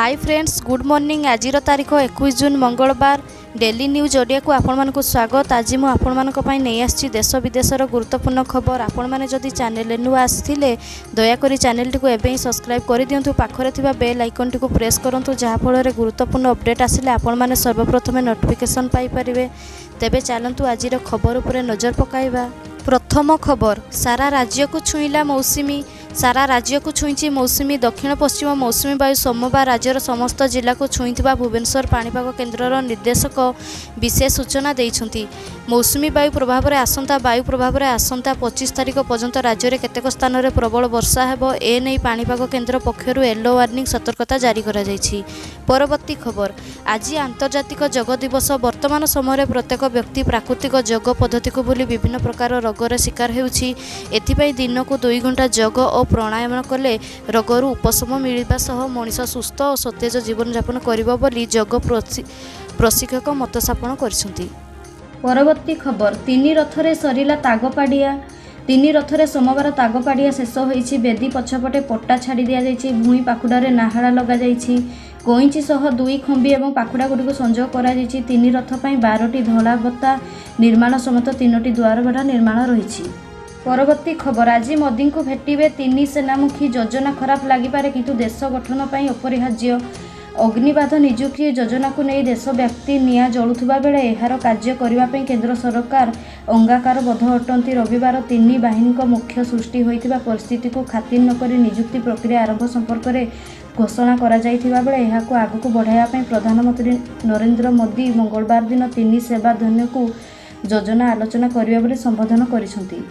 Hi friends good morning. आज तारीख 21 जून मंगलवार डेली न्यूज ओडिया को आपण स्वागत। आज मुझे आपण नहीं आसी देश विदेशर गुरुत्वपूर्ण खबर। आपण मैंने जदि चैनल नुआ आसते दयाकोरी चैनल टी एवं सब्सक्राइब कर दिंतु। पाखरे थिबा बेल आइकन टी प्रेस करूँ जहाँफल गुरुत्वपूर्ण अपडेट आसिले आपण मैंने सर्वप्रथमे नोटिफिकेशन पाइपर। तेबे चलतु आज खबर उपर नजर पकाइबा। प्रथम खबर, सारा राज्य को छुईला मौसुमी। सारा राज्य को छुईची मौसुमी। दक्षिण पश्चिम मौसुमी वायु सोमवार राज्यर समस्त जिला को छुईथिबा भुवनेश्वर पाणीपाग केन्द्रर निर्देशक विशेष सूचना देइछंती। मौसुमी वायु प्रभाव में आसंता 25 तारिख पर्यंत राज्य में केतेक स्थान में प्रबल वर्षा हेबो। ए नै पाणीपाग केन्द्र पक्षरु येलो वार्निंग सतर्कता जारी करा जायछि। परवर्ती खबर, आज आंतर्जातिक योग दिवस। वर्तमान समय प्रत्येक व्यक्ति प्राकृतिक योग पद्धति को भूली विभिन्न प्रकार रोगर शिकार हेउछि। एथिपाई दिन को 2 घंटा योग और प्राणायाम कले रोगरू उपशम मिलवा सह मनीष सुस्थ और सतेज जीवन यापन करिबो बोली योग प्रशिक्षक मतस्थापन करिसेंती। परवर्ती खबर, 3 रथरे सरिला तागपाड़िया। 3 रथरे सोमवार तागपाड़िया शेष होइछि। बेदी पछपटे पट्टा छाड़ी दिया जाइछि। भूई पाखुड़ारे नाहाड़ा लगा जाइछि। कईंची सह 2 खंबी और पाखुड़ा गुड़ी संजोग करा जाइछि। 3 रथ पई 12टी धला बत्ता निर्माण समेत 3टी द्वार बाड़ा निर्माण रहिछि। परवर्ती खबर, आज मोदी को भेटिबे 3 सेनामुखी। योजना खराब लागिपारे किंतु देश गठन पई अपरिहार्य। अग्निबाध निजुक्ति योजना को नहीं देशव्यापी निया जलुवा बेले एहार कार्य करने केंद्र सरकार अंगाकार बद्ध अटंती। रविवार 3 बाहिनी मुख्य सृष्टि होइतिबा परिस्थिति को खातिर नक निजुक्ति प्रक्रिया आरंभ संपर्क में घोषणा करा जाइथिबा बेले एहाको आगको बढ़ाइबा प्रधानमंत्री नरेंद्र मोदी मंगलवार दिन 3 सेवा धन्य को योजना आलोचना करिबा बेले संबोधन करिसंती।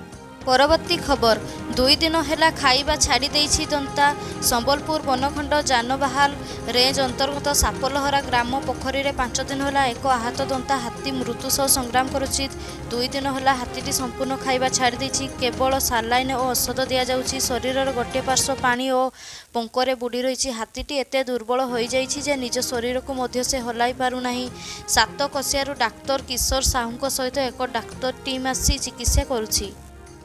परवर्ती खबर, 2 दिन है खाइबा छाड़ी देइछि दंता। संबलपुर बनखंड जानबाहाल रेंज अंतर्गत सापलहरा ग्राम पोखरी में 5 दिन है एक आहत दंता हाथी मृत्यु सह संग्राम करुछि। 2 दिन है हाथीटी संपूर्ण खाइबा छाड़ी देइछि। केवल सालाइन और औषध दिया जाउछि। शरीरर गोटे पार्श्व पानी और पंकरे बुड़ी रही। हाथीटी एते दुर्बल हो जाइछि जे निज शरीर को मध्य से हलाई पारु नाही। सातकसियारू डाक्तर किशोर साहू सहित एक डाक्तर टीम आसी चिकित्सा करुछि।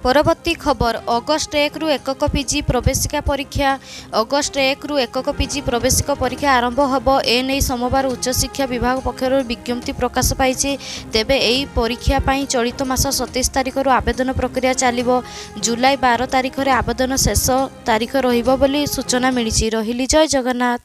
परवर्ती खबर, अगस्ट 1 रु एकक पीजी प्रवेशिका परीक्षा। अगस्ट 1 रु एकक पीजी प्रवेशिका परीक्षा आरंभ होब। ए नहीं सोमवार उच्चशिक्षा विभाग पक्षर विज्ञप्ति प्रकाश पाई। तेबे एही परीक्षा पाई चलित मास 27 तारिख रु आवेदन प्रक्रिया चलिबो। जुलाई 12 तारिख रे आवेदन शेष तारिख रहिबो बोली सूचना मिली। रहिली। जय जगन्नाथ।